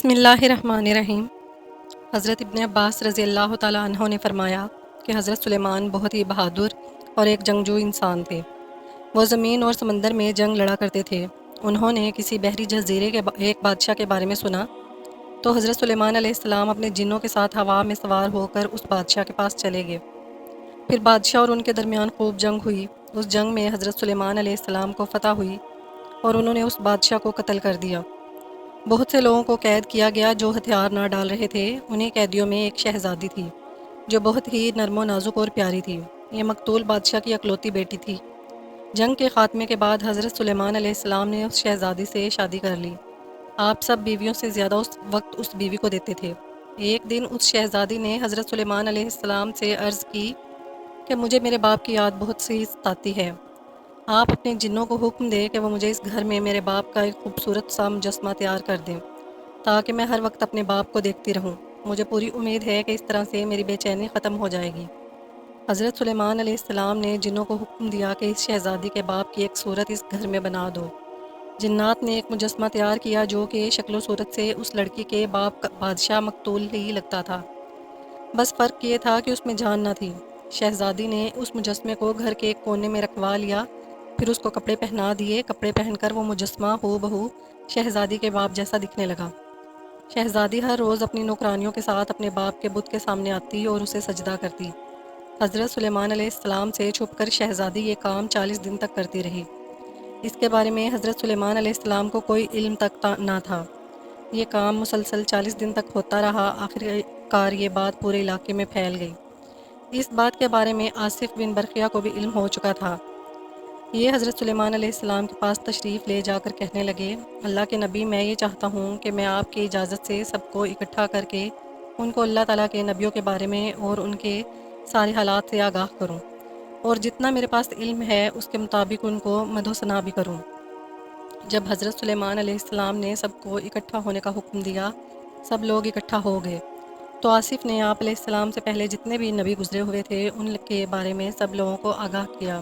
بسم اللہ الرحمن الرحیم۔ حضرت ابن عباس رضی اللہ تعالیٰ عنہ نے فرمایا کہ حضرت سلیمان بہت ہی بہادر اور ایک جنگجو انسان تھے۔ وہ زمین اور سمندر میں جنگ لڑا کرتے تھے۔ انہوں نے کسی بحری جزیرے کے ایک بادشاہ کے بارے میں سنا تو حضرت سلیمان علیہ السلام اپنے جنوں کے ساتھ ہوا میں سوار ہو کر اس بادشاہ کے پاس چلے گئے۔ پھر بادشاہ اور ان کے درمیان خوب جنگ ہوئی۔ اس جنگ میں حضرت سلیمان علیہ السلام کو فتح ہوئی اور انہوں نے اس بادشاہ کو قتل کر دیا۔ بہت سے لوگوں کو قید کیا گیا جو ہتھیار نہ ڈال رہے تھے۔ انہیں قیدیوں میں ایک شہزادی تھی جو بہت ہی نرم و نازک اور پیاری تھی۔ یہ مقتول بادشاہ کی اکلوتی بیٹی تھی۔ جنگ کے خاتمے کے بعد حضرت سلیمان علیہ السلام نے اس شہزادی سے شادی کر لی۔ آپ سب بیویوں سے زیادہ اس وقت اس بیوی کو دیتے تھے۔ ایک دن اس شہزادی نے حضرت سلیمان علیہ السلام سے عرض کی کہ مجھے میرے باپ کی یاد بہت سی ستاتی ہے۔ آپ اپنے جنوں کو حکم دے کہ وہ مجھے اس گھر میں میرے باپ کا ایک خوبصورت سا مجسمہ تیار کر دیں تاکہ میں ہر وقت اپنے باپ کو دیکھتی رہوں۔ مجھے پوری امید ہے کہ اس طرح سے میری بے چینی ختم ہو جائے گی۔ حضرت سلیمان علیہ السلام نے جنوں کو حکم دیا کہ اس شہزادی کے باپ کی ایک صورت اس گھر میں بنا دو۔ جنات نے ایک مجسمہ تیار کیا جو کہ شکل و صورت سے اس لڑکی کے باپ کا بادشاہ مقتول ہی لگتا تھا، بس فرق یہ تھا کہ اس میں جان نہ تھی۔ شہزادی نے اس مجسمے کو گھر کے ایک کونے میں رکھوا لیا، پھر اس کو کپڑے پہنا دیے۔ کپڑے پہن کر وہ مجسمہ ہو بہو شہزادی کے باپ جیسا دکھنے لگا۔ شہزادی ہر روز اپنی نوکرانیوں کے ساتھ اپنے باپ کے بت کے سامنے آتی اور اسے سجدہ کرتی۔ حضرت سلیمان علیہ السلام سے چھپ کر شہزادی یہ کام 40 دن تک کرتی رہی۔ اس کے بارے میں حضرت سلیمان علیہ السلام کو کوئی علم تک نہ تھا۔ یہ کام مسلسل 40 دن تک ہوتا رہا۔ آخر کار یہ بات پورے علاقے میں پھیل گئی۔ اس بات کے بارے میں آصف بن برقیہ کو بھی علم ہو چکا تھا۔ یہ حضرت سلیمان علیہ السلام کے پاس تشریف لے جا کر کہنے لگے، اللہ کے نبی، میں یہ چاہتا ہوں کہ میں آپ کی اجازت سے سب کو اکٹھا کر کے ان کو اللہ تعالیٰ کے نبیوں کے بارے میں اور ان کے سارے حالات سے آگاہ کروں، اور جتنا میرے پاس علم ہے اس کے مطابق ان کو مدح و ثنا بھی کروں۔ جب حضرت سلیمان علیہ السلام نے سب کو اکٹھا ہونے کا حکم دیا، سب لوگ اکٹھا ہو گئے تو آصف نے آپ علیہ السلام سے پہلے جتنے بھی نبی گزرے ہوئے تھے ان کے بارے میں سب لوگوں کو آگاہ کیا۔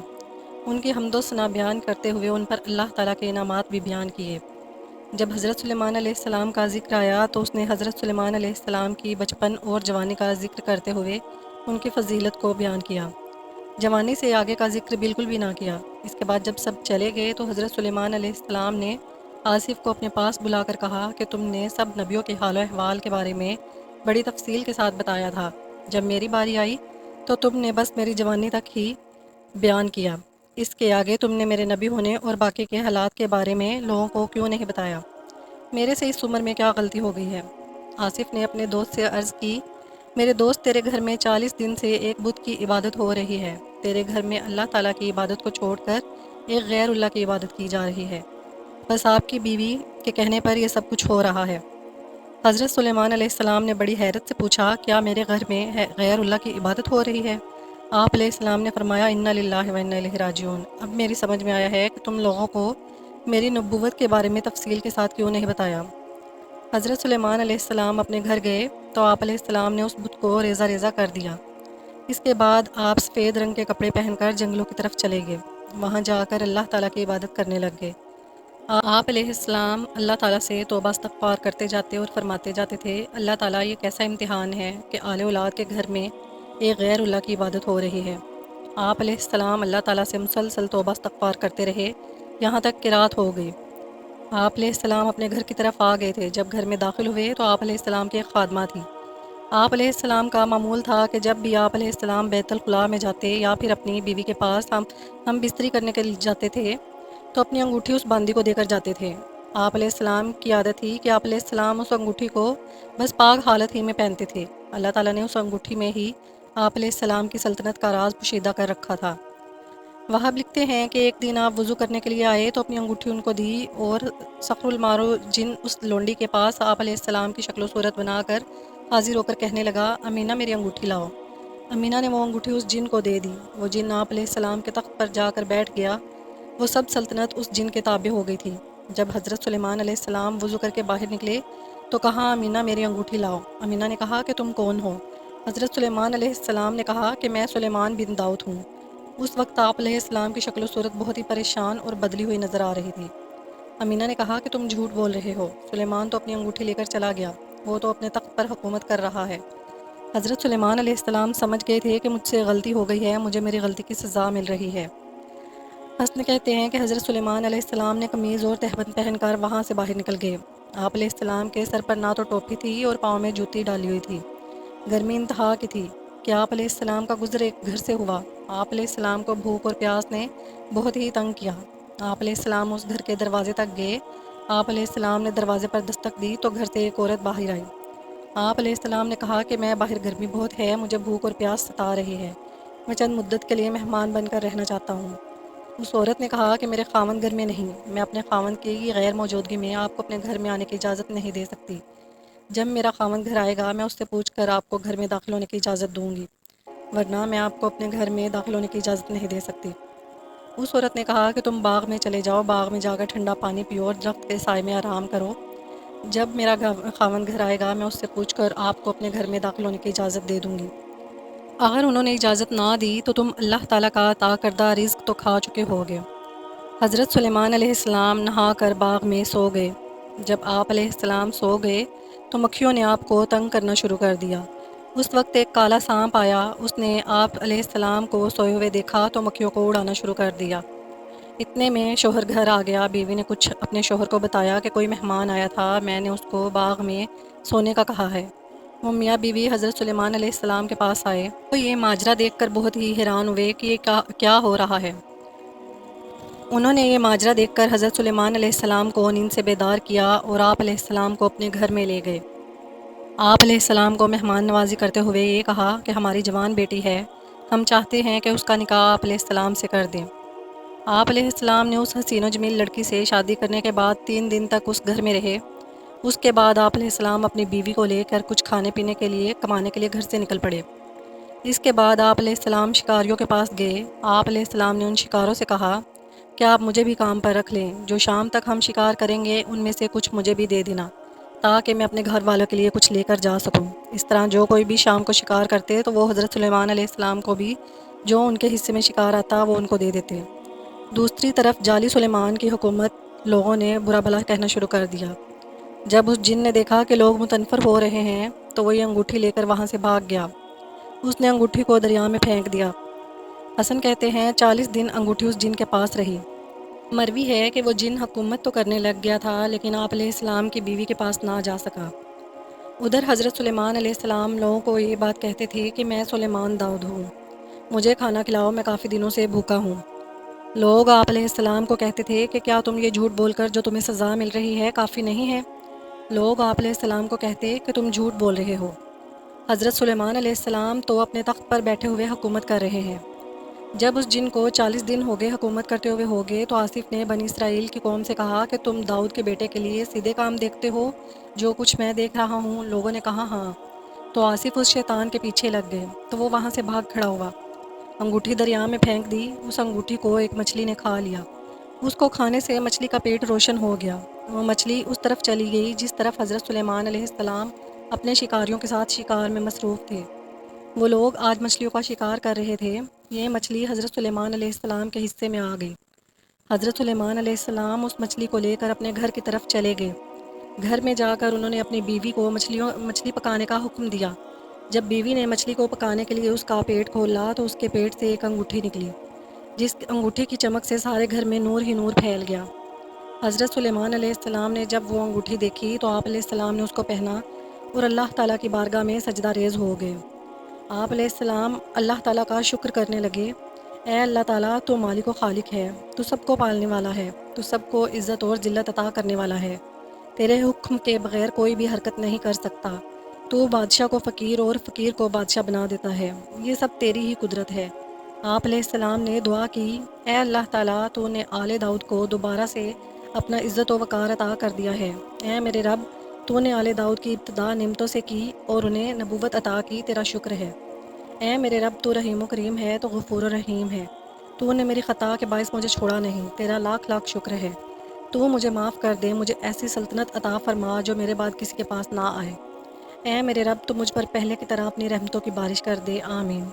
ان کی حمد و ثنا بیان کرتے ہوئے ان پر اللہ تعالیٰ کے انعامات بھی بیان کیے۔ جب حضرت سلیمان علیہ السلام کا ذکر آیا تو اس نے حضرت سلیمان علیہ السلام کی بچپن اور جوانی کا ذکر کرتے ہوئے ان کی فضیلت کو بیان کیا۔ جوانی سے آگے کا ذکر بالکل بھی نہ کیا۔ اس کے بعد جب سب چلے گئے تو حضرت سلیمان علیہ السلام نے آصف کو اپنے پاس بلا کر کہا کہ تم نے سب نبیوں کے حال و احوال کے بارے میں بڑی تفصیل کے ساتھ بتایا تھا، جب میری باری آئی تو تم نے بس میری جوانی تک ہی بیان کیا، اس کے آگے تم نے میرے نبی ہونے اور باقی کے حالات کے بارے میں لوگوں کو کیوں نہیں بتایا؟ میرے سے اس عمر میں کیا غلطی ہو گئی ہے؟ آصف نے اپنے دوست سے عرض کی، میرے دوست، تیرے گھر میں 40 دن سے ایک بت کی عبادت ہو رہی ہے۔ تیرے گھر میں اللہ تعالیٰ کی عبادت کو چھوڑ کر ایک غیر اللہ کی عبادت کی جا رہی ہے۔ بس آپ کی بیوی کے کہنے پر یہ سب کچھ ہو رہا ہے۔ حضرت سلیمان علیہ السلام نے بڑی حیرت سے پوچھا، کیا میرے گھر میں غیر اللہ کی عبادت ہو رہی ہے؟ آپ علیہ السلام نے فرمایا، انا للہ و انا الیہ راجعون۔ اب میری سمجھ میں آیا ہے کہ تم لوگوں کو میری نبوت کے بارے میں تفصیل کے ساتھ کیوں نہیں بتایا۔ حضرت سلیمان علیہ السلام اپنے گھر گئے تو آپ علیہ السلام نے اس بت کو ریزہ ریزہ کر دیا۔ اس کے بعد آپ سفید رنگ کے کپڑے پہن کر جنگلوں کی طرف چلے گئے۔ وہاں جا کر اللہ تعالیٰ کی عبادت کرنے لگ گئے۔ آپ علیہ السلام اللہ تعالیٰ سے توبہ استغفار کرتے جاتے اور فرماتے جاتے تھے، اللہ تعالیٰ یہ کیسا امتحان ہے کہ آل اولاد کے گھر میں ایک غیر اللہ کی عبادت ہو رہی ہے۔ آپ علیہ السلام اللہ تعالیٰ سے مسلسل توبہ استغفار کرتے رہے یہاں تک کہ رات ہو گئی۔ آپ علیہ السلام اپنے گھر کی طرف آ گئے تھے۔ جب گھر میں داخل ہوئے تو آپ علیہ السلام کی ایک خادمہ تھی۔ آپ علیہ السلام کا معمول تھا کہ جب بھی آپ علیہ السلام بیت الخلاء میں جاتے یا پھر اپنی بیوی کے پاس ہم بستری کرنے کے لیے جاتے تھے تو اپنی انگوٹھی اس باندی کو دے کر جاتے تھے۔ آپ علیہ السلام کی عادت تھی کہ آپ علیہ السلام اس انگوٹھی کو بس پاک حالت ہی میں پہنتے تھے۔ اللہ تعالیٰ نے اس انگوٹھی میں ہی آپ علیہ السلام کی سلطنت کا راز پوشیدہ کر رکھا تھا۔ وہاں لکھتے ہیں کہ ایک دن آپ وضو کرنے کے لیے آئے تو اپنی انگوٹھی ان کو دی اور صخر المارو جن اس لونڈی کے پاس آپ علیہ السلام کی شکل و صورت بنا کر حاضر ہو کر کہنے لگا، امینہ میری انگوٹھی لاؤ۔ امینہ نے وہ انگوٹھی اس جن کو دے دی۔ وہ جن آپ علیہ السلام کے تخت پر جا کر بیٹھ گیا۔ وہ سب سلطنت اس جن کے تابع ہو گئی تھی۔ جب حضرت سلیمان علیہ السلام وضو کر کے باہر نکلے تو کہا، امینہ میری انگوٹھی لاؤ۔ امینہ نے کہا کہ تم کون ہو؟ حضرت سلیمان علیہ السلام نے کہا کہ میں سلیمان بن داؤد ہوں۔ اس وقت آپ علیہ السلام کی شکل و صورت بہت ہی پریشان اور بدلی ہوئی نظر آ رہی تھی۔ امینہ نے کہا کہ تم جھوٹ بول رہے ہو، سلیمان تو اپنی انگوٹھی لے کر چلا گیا، وہ تو اپنے تخت پر حکومت کر رہا ہے۔ حضرت سلیمان علیہ السلام سمجھ گئے تھے کہ مجھ سے غلطی ہو گئی ہے، مجھے میری غلطی کی سزا مل رہی ہے۔ حسن کہتے ہیں کہ حضرت سلیمان علیہ السلام نے قمیض اور تہبند پہن کر وہاں سے باہر نکل گئے۔ آپ علیہ السلام کے سر پر نہ تو ٹوپی تھی اور پاؤں میں جوتی ڈالی ہوئی تھی۔ گرمی انتہا کی تھی کہ آپ علیہ السلام کا گزر ایک گھر سے ہوا۔ آپ علیہ السلام کو بھوک اور پیاس نے بہت ہی تنگ کیا۔ آپ علیہ السلام اس گھر کے دروازے تک گئے۔ آپ علیہ السلام نے دروازے پر دستک دی تو گھر سے ایک عورت باہر آئی۔ آپ علیہ السلام نے کہا کہ میں باہر گرمی بہت ہے، مجھے بھوک اور پیاس ستا رہی ہے، میں چند مدت کے لیے مہمان بن کر رہنا چاہتا ہوں۔ اس عورت نے کہا کہ میرے خاوند گھر میں نہیں، میں اپنے خاوند کی غیر موجودگی میں آپ کو اپنے گھر میں آنے کی اجازت نہیں دے سکتی۔ جب میرا خاوند گھر آئے گا میں اس سے پوچھ کر آپ کو گھر میں داخل ہونے کی اجازت دوں گی، ورنہ میں آپ کو اپنے گھر میں داخل ہونے کی اجازت نہیں دے سکتی۔ اس عورت نے کہا کہ تم باغ میں چلے جاؤ، باغ میں جا کر ٹھنڈا پانی پیو اور درخت کے سائے میں آرام کرو۔ جب میرا خاوند گھر آئے گا میں اس سے پوچھ کر آپ کو اپنے گھر میں داخل ہونے کی اجازت دے دوں گی۔ اگر انہوں نے اجازت نہ دی تو تم اللہ تعالیٰ کا عطا کردہ رزق تو کھا چکے ہوگے۔ حضرت سلیمان علیہ السلام نہا کر باغ میں سو گئے۔ جب آپ علیہ السلام سو گئے تو مکھیوں نے آپ کو تنگ کرنا شروع کر دیا۔ اس وقت ایک کالا سانپ آیا، اس نے آپ علیہ السلام کو سوئے ہوئے دیکھا تو مکھیوں کو اڑانا شروع کر دیا۔ اتنے میں شوہر گھر آ گیا۔ بیوی نے کچھ اپنے شوہر کو بتایا کہ کوئی مہمان آیا تھا، میں نے اس کو باغ میں سونے کا کہا ہے۔ وہ میاں بیوی حضرت سلیمان علیہ السلام کے پاس آئے تو یہ ماجرا دیکھ کر بہت ہی حیران ہوئے کہ یہ کیا ہو رہا ہے۔ انہوں نے یہ ماجرا دیکھ کر حضرت سلیمان علیہ السلام کو نیند سے بیدار کیا اور آپ علیہ السلام کو اپنے گھر میں لے گئے۔ آپ علیہ السلام کو مہمان نوازی کرتے ہوئے یہ کہا کہ ہماری جوان بیٹی ہے، ہم چاہتے ہیں کہ اس کا نکاح آپ علیہ السلام سے کر دیں۔ آپ علیہ السلام نے اس حسین و جمیل لڑکی سے شادی کرنے کے بعد 3 دن تک اس گھر میں رہے۔ اس کے بعد آپ علیہ السلام اپنی بیوی کو لے کر کچھ کھانے پینے کے لیے کمانے کے لیے گھر سے نکل پڑے۔ اس کے بعد آپ علیہ السلام شکاریوں کے پاس گئے۔ آپ علیہ السلام نے ان شکاروں سے کہا کہ آپ مجھے بھی کام پر رکھ لیں، جو شام تک ہم شکار کریں گے ان میں سے کچھ مجھے بھی دے دینا تاکہ میں اپنے گھر والوں کے لیے کچھ لے کر جا سکوں۔ اس طرح جو کوئی بھی شام کو شکار کرتے تو وہ حضرت سلیمان علیہ السلام کو بھی جو ان کے حصے میں شکار آتا وہ ان کو دے دیتے۔ دوسری طرف جعلی سلیمان کی حکومت لوگوں نے برا بھلا کہنا شروع کر دیا۔ جب اس جن نے دیکھا کہ لوگ متنفر ہو رہے ہیں تو وہ یہ انگوٹھی لے کر وہاں سے بھاگ گیا۔ اس نے انگوٹھی کو دریا میں پھینک دیا۔ حسن کہتے ہیں 40 دن انگوٹھی اس جن کے پاس رہی۔ مروی ہے کہ وہ جن حکومت تو کرنے لگ گیا تھا لیکن آپ علیہ السلام کی بیوی کے پاس نہ جا سکا۔ ادھر حضرت سلیمان علیہ السلام لوگوں کو یہ بات کہتے تھے کہ میں سلیمان داؤد ہوں، مجھے کھانا کھلاؤ، میں کافی دنوں سے بھوکا ہوں۔ لوگ آپ علیہ السلام کو کہتے تھے کہ کیا تم یہ جھوٹ بول کر جو تمہیں سزا مل رہی ہے کافی نہیں ہے؟ لوگ آپ علیہ السلام کو کہتے کہ تم جھوٹ بول رہے ہو، حضرت سلیمان علیہ السلام تو اپنے تخت پر بیٹھے ہوئے حکومت کر رہے ہیں۔ جب اس جن کو 40 دن ہو گئے حکومت کرتے ہوئے ہوگے تو آصف نے بنی اسرائیل کی قوم سے کہا کہ تم داؤد کے بیٹے کے لیے سیدھے کام دیکھتے ہو جو کچھ میں دیکھ رہا ہوں؟ لوگوں نے کہا ہاں۔ تو آصف اس شیطان کے پیچھے لگ گئے تو وہ وہاں سے بھاگ کھڑا ہوا، انگوٹھی دریا میں پھینک دی۔ اس انگوٹھی کو ایک مچھلی نے کھا لیا۔ اس کو کھانے سے مچھلی کا پیٹ روشن ہو گیا۔ وہ مچھلی اس طرف چلی گئی جس طرف حضرت سلیمان علیہ السلام اپنے شکاریوں کے ساتھ شکار میں مصروف تھے۔ وہ لوگ آج مچھلیوں کا شکار کر رہے تھے، یہ مچھلی حضرت سلیمان علیہ السلام کے حصے میں آ گئی۔ حضرت سلیمان علیہ السلام اس مچھلی کو لے کر اپنے گھر کی طرف چلے گئے۔ گھر میں جا کر انہوں نے اپنی بیوی کو مچھلی پکانے کا حکم دیا۔ جب بیوی نے مچھلی کو پکانے کے لیے اس کا پیٹ کھولا تو اس کے پیٹ سے ایک انگوٹھی نکلی، جس انگوٹھی کی چمک سے سارے گھر میں نور ہی نور پھیل گیا۔ حضرت سلیمان علیہ السلام نے جب وہ انگوٹھی دیکھی تو آپ علیہ السلام نے اس کو پہنا اور اللہ تعالیٰ کی بارگاہ میں سجدہ ریز ہو گئے۔ آپ علیہ السلام اللہ تعالیٰ کا شکر کرنے لگے، اے اللہ تعالیٰ تو مالک و خالق ہے، تو سب کو پالنے والا ہے، تو سب کو عزت اور ذلت عطا کرنے والا ہے، تیرے حکم کے بغیر کوئی بھی حرکت نہیں کر سکتا، تو بادشاہ کو فقیر اور فقیر کو بادشاہ بنا دیتا ہے، یہ سب تیری ہی قدرت ہے۔ آپ علیہ السلام نے دعا کی، اے اللہ تعالیٰ تو نے آل داؤد کو دوبارہ سے اپنا عزت و وقار عطا کر دیا ہے، اے میرے رب تو نے آل داؤد کی ابتدا نعمتوں سے کی اور انہیں نبوت عطا کی، تیرا شکر ہے۔ اے میرے رب تو رحیم و کریم ہے، تو غفور و رحیم ہے، تو نے میری خطا کے باعث مجھے چھوڑا نہیں، تیرا لاکھ لاکھ شکر ہے۔ تو مجھے معاف کر دے، مجھے ایسی سلطنت عطا فرما جو میرے بعد کسی کے پاس نہ آئے۔ اے میرے رب تو مجھ پر پہلے کی طرح اپنی رحمتوں کی بارش کر دے، آمین۔